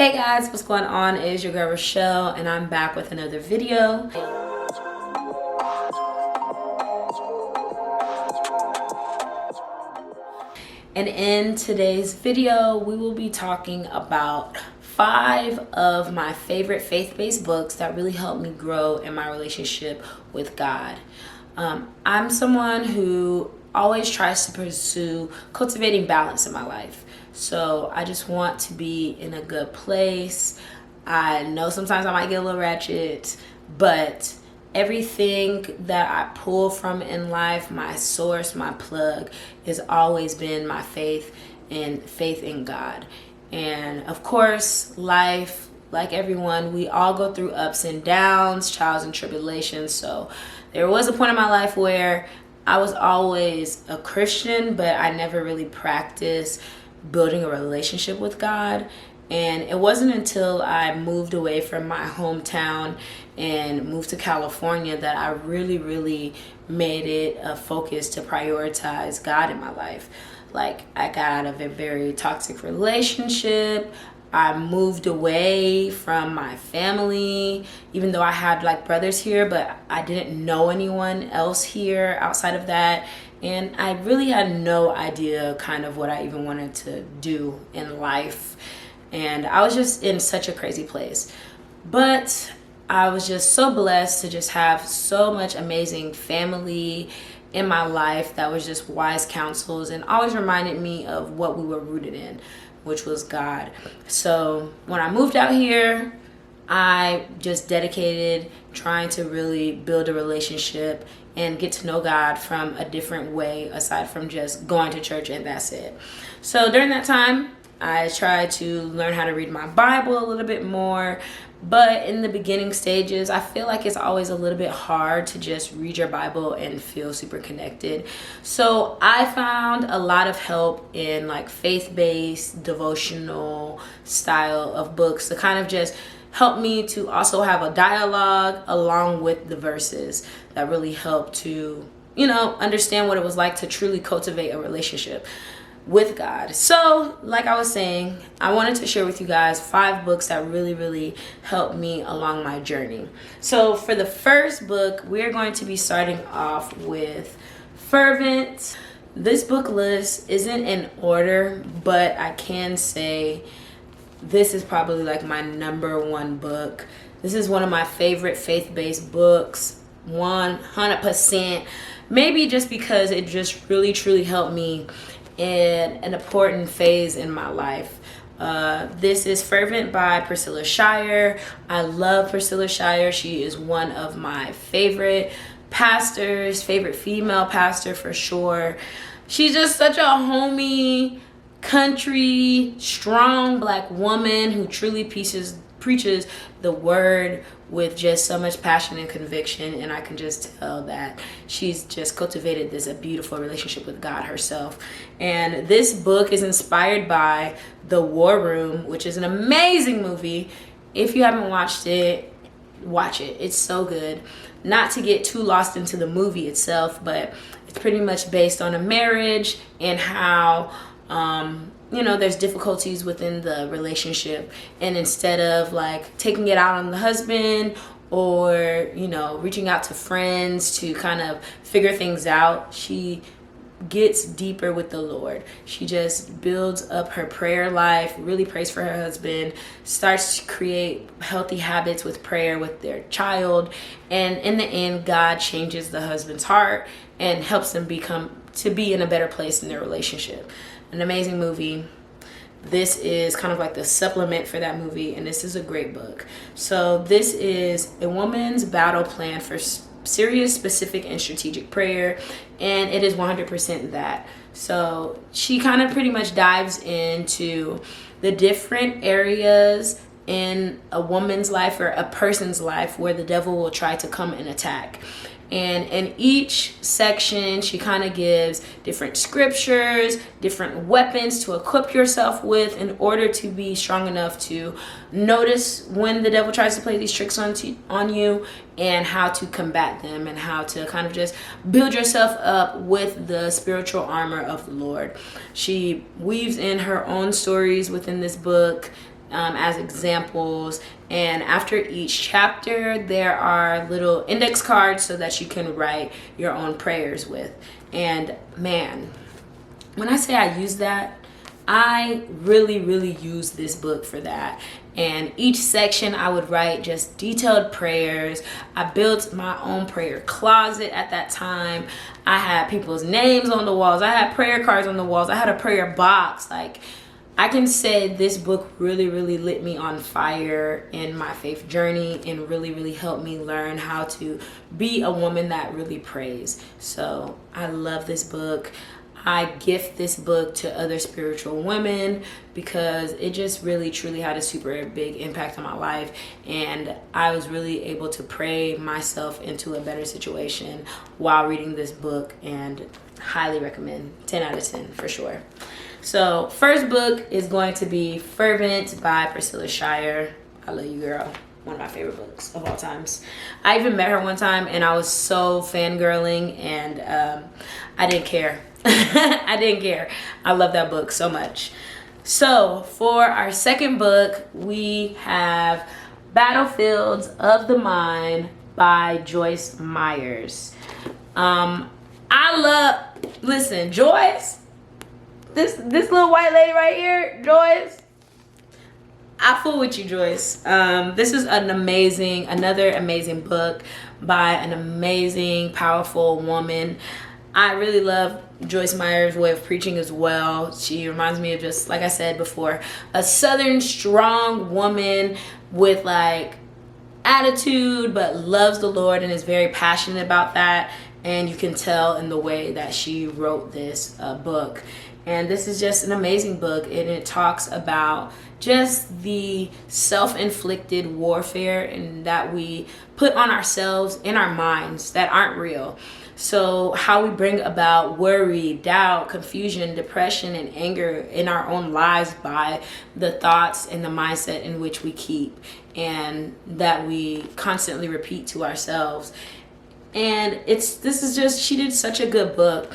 Hey guys, what's going on? It's your girl Rochelle and I'm back with another video. And in today's video, we will be talking about 5 of my favorite faith-based books that really helped me grow in my relationship with God. I'm someone who always tries to pursue cultivating balance in my life. So I just want to be in a good place. I know sometimes I might get a little ratchet, but everything that I pull from in life, my source, my plug, has always been my faith and faith in God. And of course, life, like everyone, we all go through ups and downs, trials and tribulations. So there was a point in my life where I was always a Christian, but I never really practiced building a relationship with God. And it wasn't until I moved away from my hometown and moved to California that I really made it a focus to prioritize God in my life. Like, I got out of a very toxic relationship. I moved away from my family, even though I had like brothers here, but I didn't know anyone else here outside of that. And I really had no idea kind of what I even wanted to do in life. And I was just in such a crazy place. But I was just so blessed to just have so much amazing family in my life that was just wise counsels and always reminded me of what we were rooted in, which was God. So when I moved out here, I just dedicated trying to really build a relationship and get to know God from a different way aside from just going to church and that's it. So during that time, I tried to learn how to read my Bible a little bit more. But in the beginning stages, I feel like it's always a little bit hard to just read your Bible and feel super connected. So I found a lot of help in like faith-based devotional style of books to kind of just help me to also have a dialogue along with the verses that really help to, understand what it was like to truly cultivate a relationship with God. So like I was saying, I wanted to share with you guys 5 books that really helped me along my journey. So for the first book, we're going to be starting off with Fervent. This book list isn't in order, but I can say this is probably like my #1 book. This is one of my favorite faith-based books, 100%. Maybe just because it just really truly helped me in an important phase in my life. This is Fervent by Priscilla Shirer. I love Priscilla Shirer. She is one of my favorite pastors, favorite female pastor for sure. She's just such a homey, country, strong Black woman who truly preaches the word with just so much passion and conviction, and I can just tell that she's just cultivated a beautiful relationship with God herself. And this book is inspired by The War Room, which is an amazing movie. If you haven't watched it, watch it. It's so good. Not to get too lost into the movie itself, but it's pretty much based on a marriage and how there's difficulties within the relationship, and instead of like taking it out on the husband or reaching out to friends to kind of figure things out, she gets deeper with the Lord. She just builds up her prayer life, really prays for her husband, starts to create healthy habits with prayer with their child, and in the end, God changes the husband's heart and helps them to be in a better place in their relationship. An amazing movie. This is kind of like the supplement for that movie, and this is a great book. So this is a woman's battle plan for serious, specific, and strategic prayer, and it is 100% that. So she kind of pretty much dives into the different areas in a woman's life or a person's life where the devil will try to come and attack. And in each section, she kind of gives different scriptures, different weapons to equip yourself with in order to be strong enough to notice when the devil tries to play these tricks on you, and how to combat them, and how to kind of just build yourself up with the spiritual armor of the Lord. She weaves in her own stories within this book, as examples. And after each chapter, there are little index cards so that you can write your own prayers with. And man, when I say I use that, I really use this book for that. And each section I would write just detailed prayers. I built my own prayer closet at that time. I had people's names on the walls. I had prayer cards on the walls. I had a prayer box. Like, I can say this book really lit me on fire in my faith journey and really helped me learn how to be a woman that really prays. So I love this book. I gift this book to other spiritual women because it just really truly had a super big impact on my life, and I was really able to pray myself into a better situation while reading this book, and highly recommend. 10 out of 10 for sure. So first book is going to be Fervent by Priscilla Shirer. I love you, girl. One of my favorite books of all times. I even met her one time and I was so fangirling, and I didn't care. I didn't care. I love that book so much. So for our second book, we have Battlefields of the Mind by Joyce Meyers. Listen, Joyce, this little white lady right here, Joyce, I fool with you, Joyce. This is another amazing book by an amazing, powerful woman. I really love Joyce Meyers' way of preaching as well. She reminds me of, just like I said before, a southern strong woman with like attitude, but loves the Lord and is very passionate about that. And you can tell in the way that she wrote this book. And this is just an amazing book, and it talks about just the self-inflicted warfare and that we put on ourselves in our minds that aren't real. So how we bring about worry, doubt, confusion, depression, and anger in our own lives by the thoughts and the mindset in which we keep and that we constantly repeat to ourselves. And she did such a good book.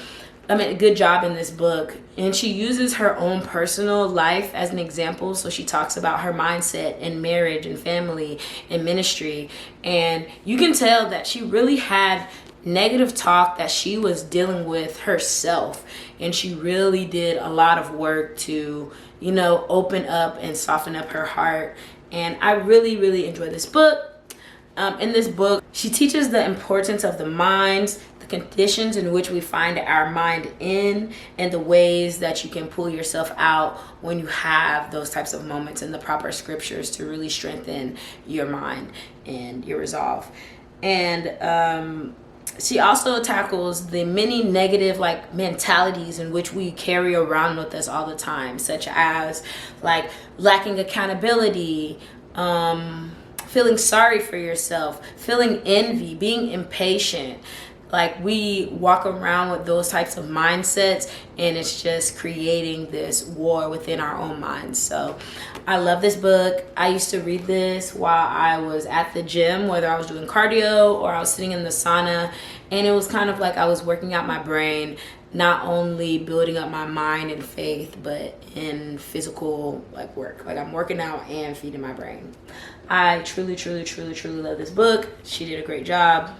A good job in this book, and she uses her own personal life as an example. So she talks about her mindset in marriage and family and ministry, and you can tell that she really had negative talk that she was dealing with herself, and she really did a lot of work to, open up and soften up her heart. And I really enjoy this book. In this book, she teaches the importance of the minds, the conditions in which we find our mind in, and the ways that you can pull yourself out when you have those types of moments, in the proper scriptures to really strengthen your mind and your resolve. And she also tackles the many negative mentalities in which we carry around with us all the time, such as lacking accountability, feeling sorry for yourself, feeling envy, being impatient. We walk around with those types of mindsets, and it's just creating this war within our own minds. So I love this book. I used to read this while I was at the gym, whether I was doing cardio or I was sitting in the sauna, and it was kind of like I was working out my brain, not only building up my mind and faith, but in physical work. I'm working out and feeding my brain. I truly love this book. She did a great job.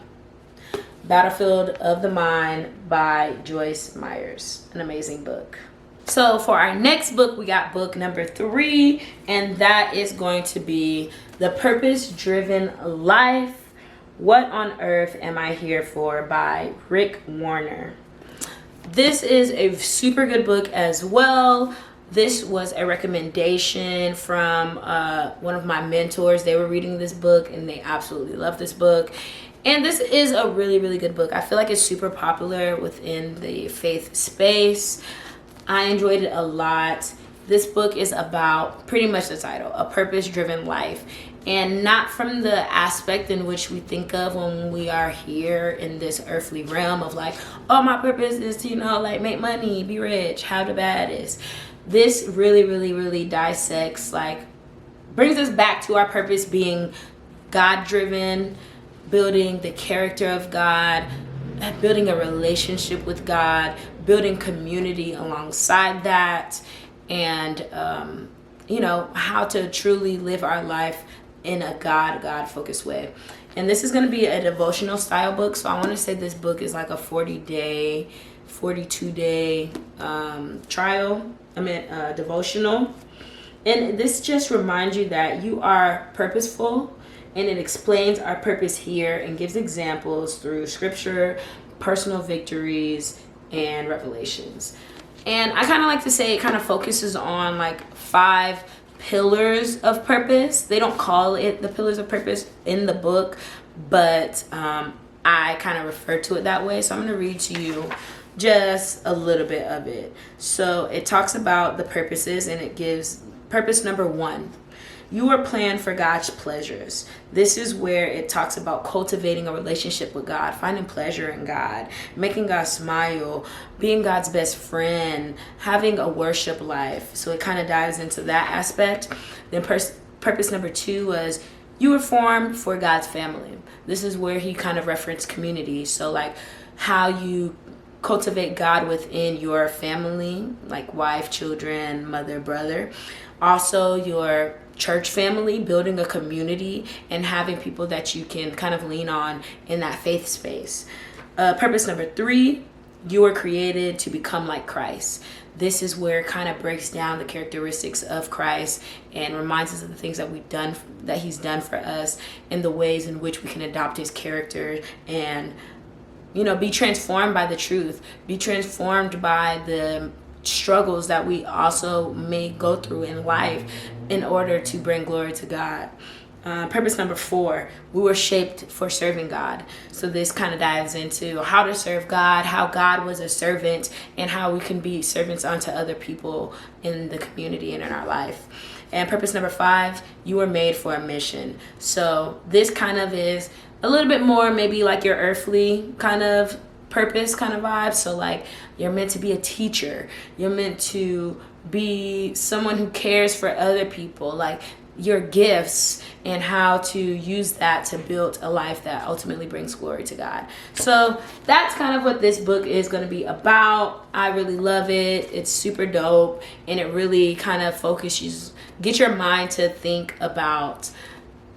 Battlefield of the Mind by Joyce Meyers. An amazing book. So for our next book, we got book number 3, and that is going to be The Purpose-Driven Life. What on Earth Am I Here For by Rick Warner. This is a super good book as well. This was a recommendation from one of my mentors. They were reading this book and they absolutely loved this book. And this is a really good book. I feel like it's super popular within the faith space. I enjoyed it a lot. This book is about pretty much the title, A Purpose-Driven Life. And not from the aspect in which we think of when we are here in this earthly realm of oh, my purpose is to, make money, be rich, have the baddest. This really dissects, brings us back to our purpose being God-driven, building the character of God, building a relationship with God, building community alongside that, and how to truly live our life in a God-focused way. And this is going to be a devotional style book. So I want to say this book is like a 42-day devotional. And this just reminds you that you are purposeful, and it explains our purpose here and gives examples through scripture, personal victories, and revelations. And I kind of like to say it kind of focuses on like 5 pillars of purpose. They don't call it the pillars of purpose in the book, but I kind of refer to it that way. So I'm going to read to you just a little bit of it. So it talks about the purposes, and it gives purpose number 1. You are planned for God's pleasures. This is where it talks about cultivating a relationship with God, finding pleasure in God, making God smile, being God's best friend, having a worship life. So it kind of dives into that aspect. Then purpose number 2 was you were formed for God's family. This is where he kind of referenced community. So like how you cultivate God within your family, like wife, children, mother, brother. Also your church family, building a community and having people that you can kind of lean on in that faith space. Purpose number 3, you were created to become like Christ. This is where it kind of breaks down the characteristics of Christ and reminds us of the things that he's done for us, and the ways in which we can adopt his character and be transformed by the truth, be transformed by the struggles that we also may go through in life in order to bring glory to God. Purpose number 4, we were shaped for serving God. So this kind of dives into how to serve God, how God was a servant, and how we can be servants unto other people in the community and in our life. And purpose number 5, you were made for a mission. So this kind of is a little bit more maybe like your earthly kind of purpose kind of vibe. So like you're meant to be a teacher, you're meant to be someone who cares for other people, like your gifts and how to use that to build a life that ultimately brings glory to God. So that's kind of what this book is going to be about. I really love it. It's super dope, and it really kind of get your mind to think about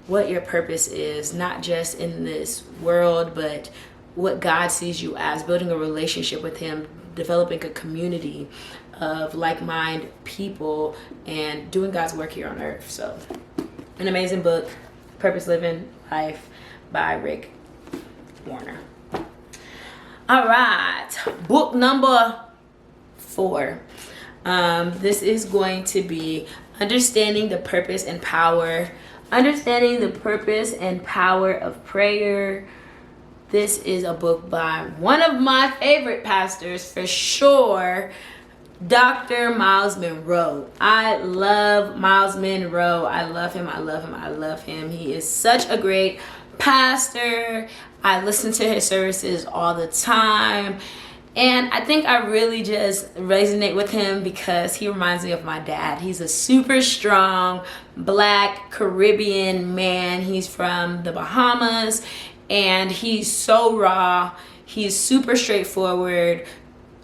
what your purpose is, not just in this world, but what God sees you as, building a relationship with him, developing a community of like-minded people, and doing God's work here on earth. So an amazing book, Purpose Living Life by Rick Warner. All right, book number 4. This is going to be Understanding the Purpose and Power of Prayer. This is a book by one of my favorite pastors for sure, Dr. Myles Munroe. I love Myles Munroe. I love him. He is such a great pastor. I listen to his services all the time. And I think I really just resonate with him because he reminds me of my dad. He's a super strong Black Caribbean man. He's from the Bahamas, and he's so raw. He's super straightforward.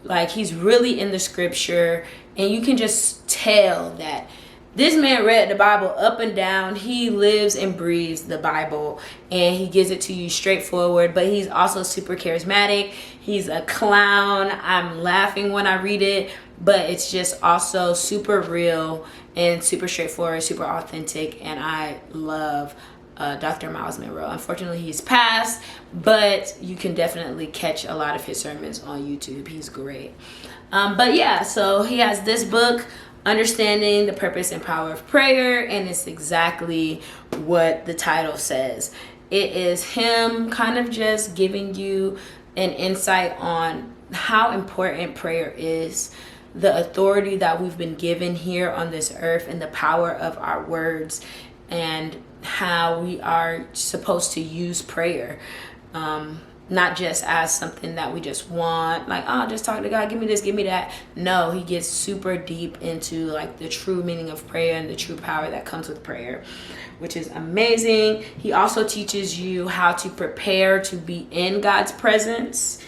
Like, he's really in the scripture, and you can just tell that this man read the Bible up and down. He lives and breathes the Bible, and he gives it to you straightforward, but he's also super charismatic. He's a clown. I'm laughing when I read it, but it's just also super real and super straightforward, super authentic, and I love Dr. Myles Munroe. Unfortunately, he's passed, but you can definitely catch a lot of his sermons on YouTube. He's great. But yeah, so he has this book, Understanding the Purpose and Power of Prayer, and it's exactly what the title says. It is him kind of just giving you an insight on how important prayer is, the authority that we've been given here on this earth, and the power of our words, and how we are supposed to use prayer, not just as something that we just want, like, oh, just talk to God, give me this, give me that. No, he gets super deep into like the true meaning of prayer and the true power that comes with prayer, which is amazing. He also teaches you how to prepare to be in God's presence.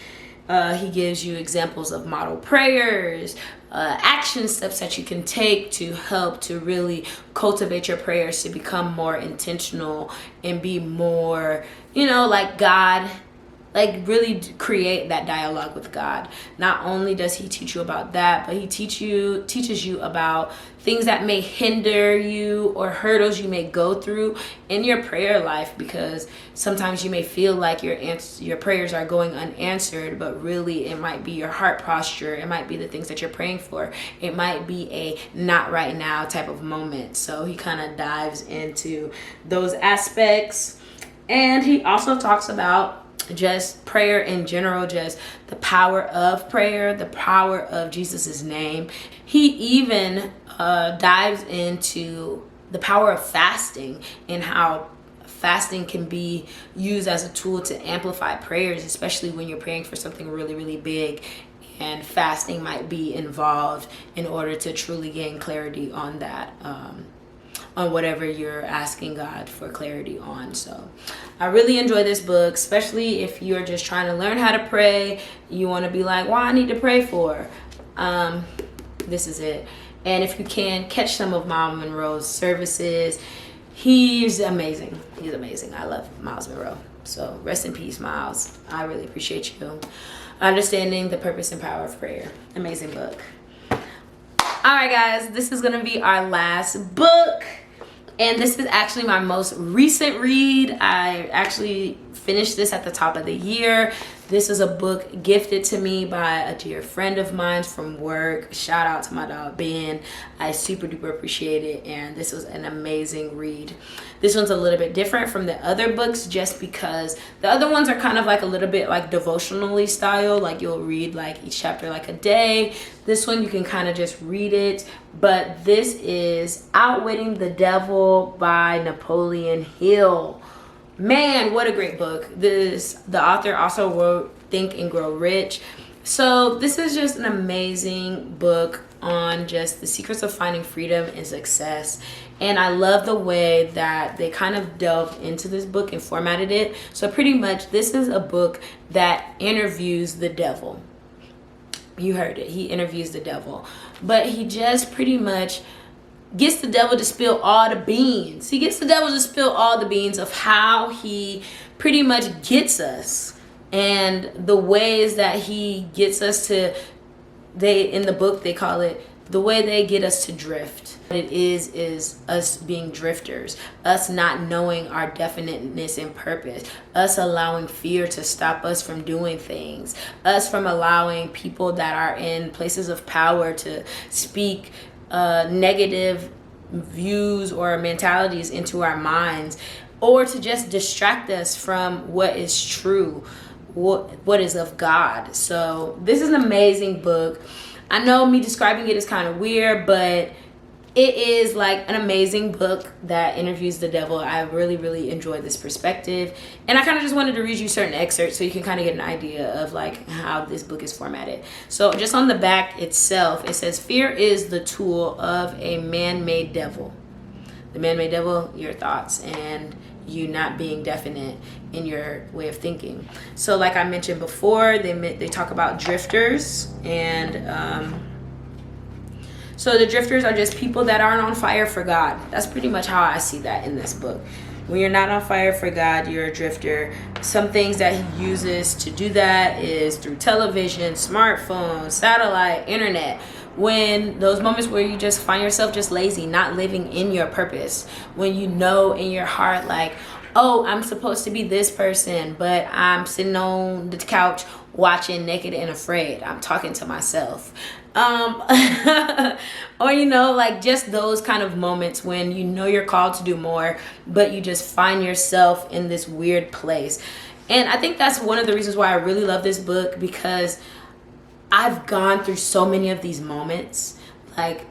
He gives you examples of model prayers, action steps that you can take to help to really cultivate your prayers to become more intentional and be more, like God, like really create that dialogue with God. Not only does he teach you about that, but he teaches you about things that may hinder you or hurdles you may go through in your prayer life, because sometimes you may feel like your prayers are going unanswered, but really it might be your heart posture, it might be the things that you're praying for, it might be a not right now type of moment. So he kind of dives into those aspects, and he also talks about just prayer in general, just the power of prayer, the power of Jesus's name. He even dives into the power of fasting and how fasting can be used as a tool to amplify prayers, especially when you're praying for something really, really big, and fasting might be involved in order to truly gain clarity on that, on whatever you're asking God for clarity on. So I really enjoy this book, especially if you're just trying to learn how to pray. You want to be like, well, I need to pray for. This is it. And if you can, catch some of Miles Monroe's services. He's amazing. He's amazing. I love Miles Monroe. So rest in peace, Miles. I really appreciate you. Understanding the Purpose and Power of Prayer. Amazing book. All right, guys, this is going to be our last book. And this is actually my most recent read. I actually finished this at the top of the year. This is a book gifted to me by a dear friend of mine from work. Shout out to my dog, Ben. I super duper appreciate it. And this was an amazing read. This one's a little bit different from the other books just because the other ones are kind of like a little bit like devotionally style. Like you'll read like each chapter like a day. This one you can kind of just read it. But this is Outwitting the Devil by Napoleon Hill. Man, what a great book. The author also wrote Think and Grow Rich. So this is just an amazing book on just the secrets of finding freedom and success. And I love the way that they kind of delved into this book and formatted it. So pretty much this is a book that interviews the devil. You heard it. He interviews the devil. But he just pretty much gets the devil to spill all the beans. He gets the devil to spill all the beans of how he pretty much gets us, and the ways that he gets us to, in the book they call it the way they get us to drift. What it is us being drifters, us not knowing our definiteness and purpose, us allowing fear to stop us from doing things, us from allowing people that are in places of power to speak negative views or mentalities into our minds, or to just distract us from what is true, what is of God. So this is an amazing book. I know me describing it is kind of weird, but it is like an amazing book that interviews the devil. I really, really enjoyed this perspective. And I kind of just wanted to read you certain excerpts so you can kind of get an idea of like how this book is formatted. So just on the back itself, it says, fear is the tool of a man-made devil. The man-made devil, your thoughts, and you not being definite in your way of thinking. So like I mentioned before, they talk about drifters, and so the drifters are just people that aren't on fire for God. That's pretty much how I see that in this book. When you're not on fire for God, you're a drifter. Some things that he uses to do that is through television, smartphone, satellite, internet. When those moments where you just find yourself just lazy, not living in your purpose. When you know in your heart like, oh, I'm supposed to be this person, but I'm sitting on the couch watching Naked and Afraid. I'm talking to myself. Or like just those kind of moments when you know you're called to do more, but you just find yourself in this weird place. And I think that's one of the reasons why I really love this book, because I've gone through so many of these moments. Like,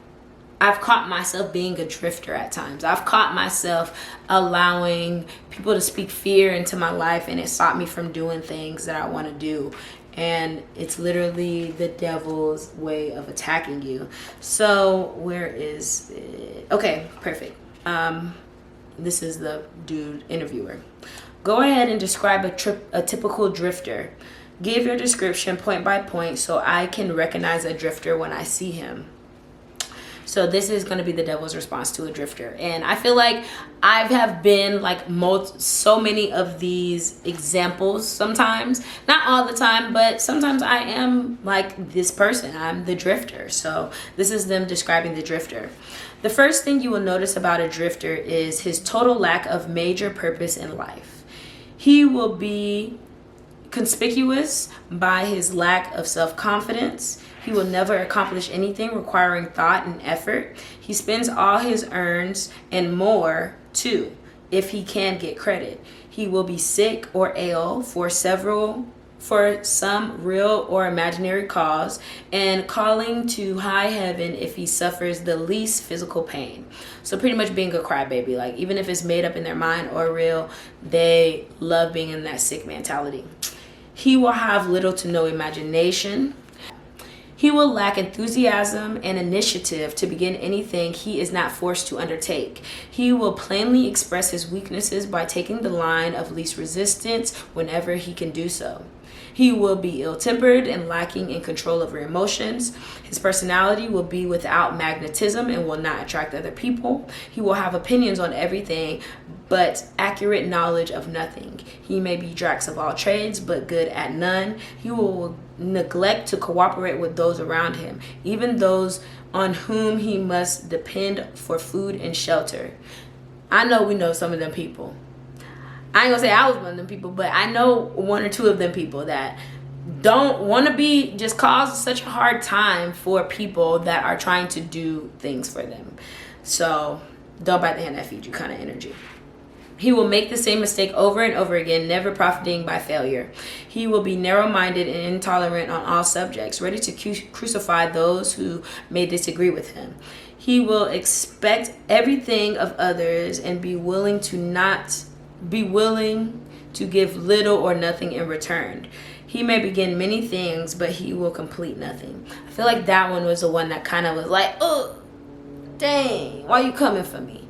I've caught myself being a drifter at times. I've caught myself allowing people to speak fear into my life, and it stopped me from doing things that I want to do. And it's literally the devil's way of attacking you. So where is it? Okay, perfect. This is the dude interviewer. Go ahead and describe a typical drifter. Give your description point by point so I can recognize a drifter when I see him. So this is going to be the devil's response to a drifter. And I feel like I have been like so many of these examples sometimes. Not all the time, but sometimes I am like this person. I'm the drifter. So this is them describing the drifter. The first thing you will notice about a drifter is his total lack of major purpose in life. He will be conspicuous by his lack of self-confidence. He will never accomplish anything requiring thought and effort. He spends all his earns and more too, if he can get credit. He will be sick or ill for some real or imaginary cause, and calling to high heaven if he suffers the least physical pain. So pretty much being a crybaby. Like even if it's made up in their mind or real, they love being in that sick mentality. He will have little to no imagination. He will lack enthusiasm and initiative to begin anything he is not forced to undertake. He will plainly express his weaknesses by taking the line of least resistance whenever he can do so. He will be ill-tempered and lacking in control over emotions. His personality will be without magnetism and will not attract other people. He will have opinions on everything, but accurate knowledge of nothing. He may be Drax of all trades, but good at none. He will neglect to cooperate with those around him, even those on whom he must depend for food and shelter. I know we know some of them people. I ain't gonna say I was one of them people, but I know one or two of them people that don't want to be, just cause such a hard time for people that are trying to do things for them. So don't bite the hand that feeds you kind of energy. He will make the same mistake over and over again, never profiting by failure. He will be narrow-minded and intolerant on all subjects, ready to crucify those who may disagree with him. He will expect everything of others and be willing to give little or nothing in return. He may begin many things, but he will complete nothing. I feel like that one was the one that kind of was like, oh, dang, why are you coming for me?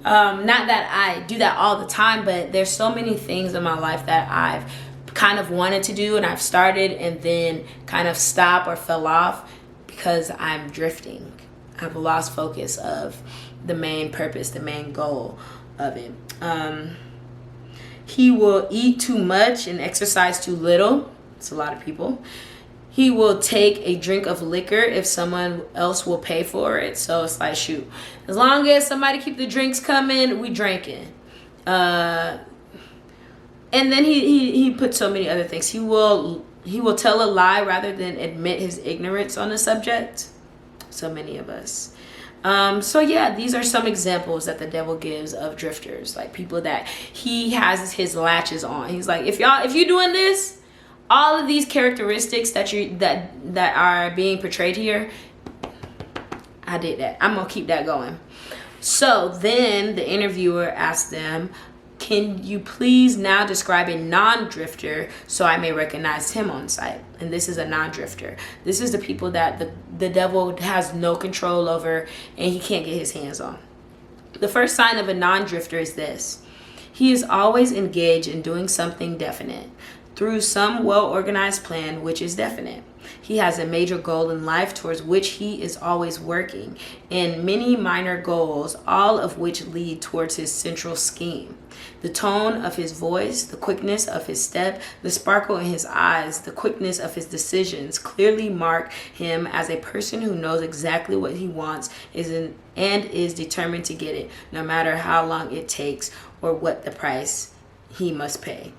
Not that I do that all the time, but there's so many things in my life that I've kind of wanted to do and I've started and then kind of stopped or fell off because I'm drifting. I've lost focus of the main purpose, the main goal of it. He will eat too much and exercise too little. It's a lot of people. He will take a drink of liquor if someone else will pay for it. So it's like, shoot, as long as somebody keep the drinks coming, we drinking. And then he put so many other things. He will tell a lie rather than admit his ignorance on the subject. So many of us. So yeah, these are some examples that the devil gives of drifters, like people that he has his latches on. He's like, if you're doing this, all of these characteristics that are being portrayed here, I did that. I'm gonna keep that going. So then the interviewer asked them, can you please now describe a non-drifter so I may recognize him on sight? And this is a non-drifter. This is the people that the devil has no control over and he can't get his hands on. The first sign of a non-drifter is this. He is always engaged in doing something definite through some well-organized plan which is definite. He has a major goal in life towards which he is always working, and many minor goals, all of which lead towards his central scheme. The tone of his voice, the quickness of his step, the sparkle in his eyes, the quickness of his decisions clearly mark him as a person who knows exactly what he wants and is determined to get it, no matter how long it takes or what the price he must pay.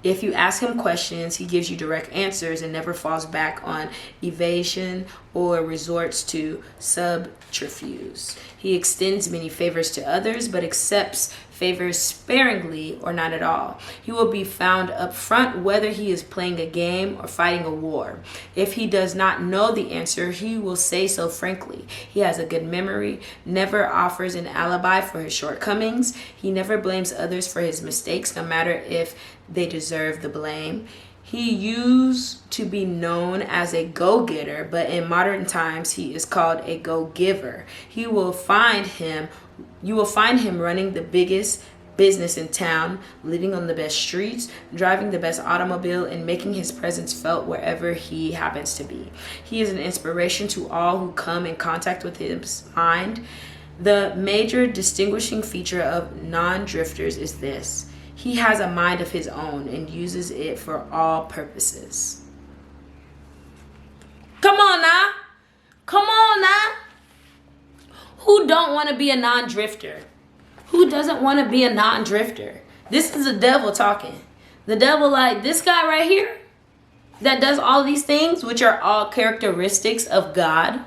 If you ask him questions, he gives you direct answers and never falls back on evasion or resorts to subterfuge. He extends many favors to others, but accepts favors sparingly or not at all. He will be found up front whether he is playing a game or fighting a war. If he does not know the answer, he will say so frankly. He has a good memory, never offers an alibi for his shortcomings. He never blames others for his mistakes, no matter if they deserve the blame. He used to be known as a go-getter, but in modern times he is called a go-giver. You will find him running the biggest business in town, living on the best streets, driving the best automobile, and making his presence felt wherever he happens to be. He is an inspiration to all who come in contact with his mind. The major distinguishing feature of non-drifters is this: he has a mind of his own and uses it for all purposes. Come on now. Come on now. Who don't want to be a non-drifter? Who doesn't want to be a non-drifter? This is the devil talking. The devil, like, this guy right here that does all these things, which are all characteristics of God.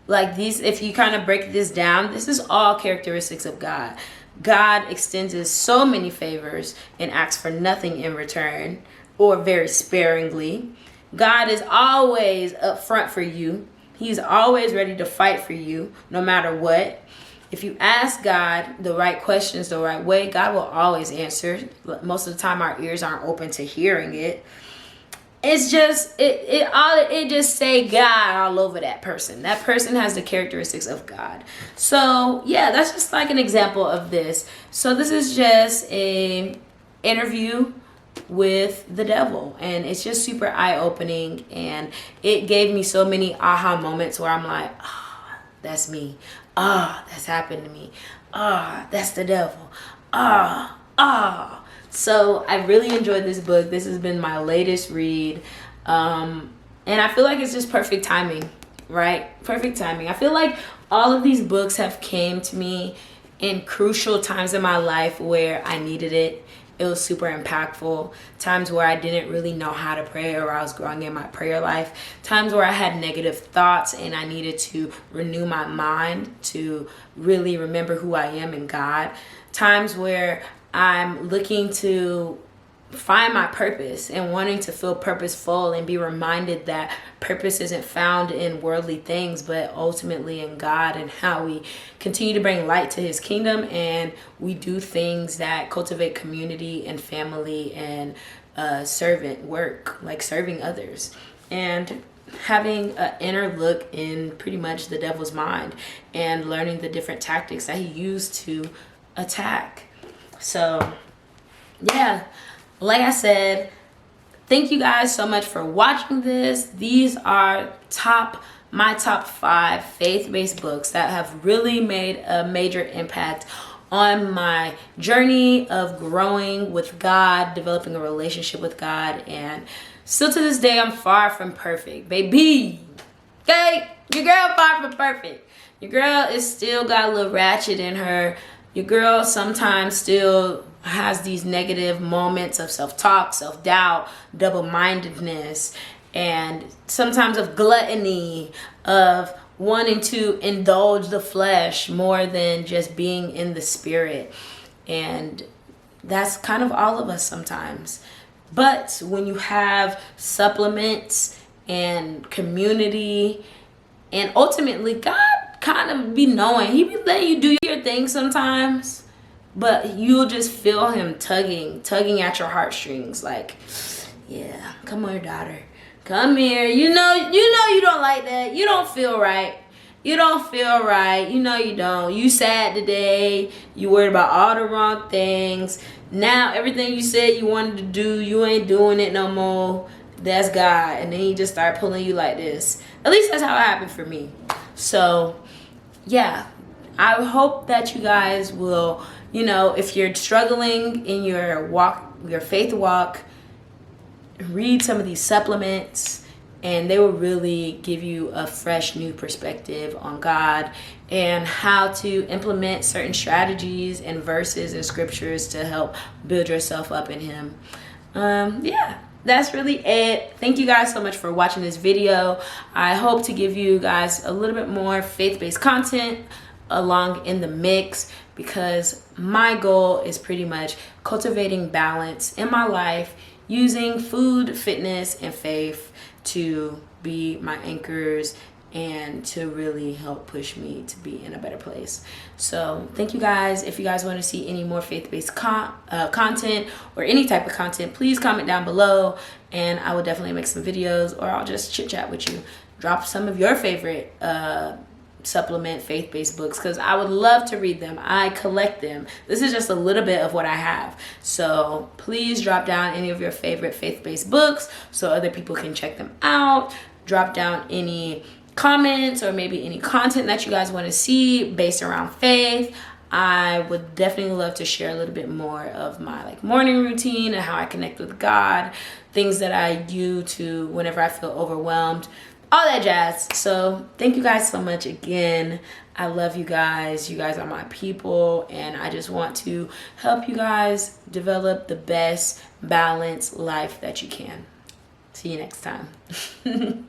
Like these, if you kind of break this down, this is all characteristics of God. God extends us so many favors and asks for nothing in return, or very sparingly. God is always up front for you. He's always ready to fight for you, no matter what. If you ask God the right questions the right way, God will always answer. Most of the time, our ears aren't open to hearing it. It's just, it just say God all over that person. That person has the characteristics of God. So yeah, that's just like an example of this. So this is just a interview with the devil, and it's just super eye-opening, and it gave me so many aha moments where I'm like, ah, that's me. Ah, that's happened to me. Ah, that's the devil. Ah. So I really enjoyed this book. This has been my latest read. And I feel like it's just perfect timing, right? Perfect timing. I feel like all of these books have came to me in crucial times in my life where I needed it. It was super impactful. Times where I didn't really know how to pray, or I was growing in my prayer life. Times where I had negative thoughts and I needed to renew my mind to really remember who I am in God. Times where I'm looking to find my purpose and wanting to feel purposeful and be reminded that purpose isn't found in worldly things, but ultimately in God, and how we continue to bring light to his kingdom, and we do things that cultivate community and family and servant work, like serving others, and having an inner look in pretty much the devil's mind and learning the different tactics that he used to attack. So yeah, like I said, thank you guys so much for watching this. These are my top 5 faith-based books that have really made a major impact on my journey of growing with God, developing a relationship with God, and still to this day, I'm far from perfect, baby. Okay? Your girl far from perfect. Your girl is still got a little ratchet in her. Your girl sometimes still has these negative moments of self-talk, self-doubt, double-mindedness, and sometimes of gluttony, of wanting to indulge the flesh more than just being in the spirit. And that's kind of all of us sometimes. But when you have supplements and community, and ultimately God kind of be knowing, he be letting you do your thing sometimes, but you'll just feel him tugging at your heartstrings, like, yeah, come on, daughter, come here. You know you don't like that. You don't feel right. You don't feel right. You know you don't. You sad today. You worried about all the wrong things. Now everything you said you wanted to do, you ain't doing it no more. That's God. And then he just start pulling you like this. At least that's how it happened for me. So yeah, I hope that you guys will, if you're struggling in your walk, your faith walk, read some of these supplements, and they will really give you a fresh new perspective on God and how to implement certain strategies and verses and scriptures to help build yourself up in him. Yeah, that's really it. Thank you guys so much for watching this video. I hope to give you guys a little bit more faith-based content along in the mix, because my goal is pretty much cultivating balance in my life, using food, fitness, and faith to be my anchors and to really help push me to be in a better place. So thank you guys. If you guys want to see any more faith-based content or any type of content, please comment down below, and I will definitely make some videos, or I'll just chit chat with you. Drop some of your favorite supplement faith-based books, because I would love to read them. I collect them. This is just a little bit of what I have. So please drop down any of your favorite faith-based books so other people can check them out. Drop down any comments or maybe any content that you guys want to see based around faith. I would definitely love to share a little bit more of my morning routine and how I connect with God, things that I do to whenever I feel overwhelmed, all that jazz. So thank you guys so much again. I love you guys. You guys are my people, and I just want to help you guys develop the best balanced life that you can. See you next time.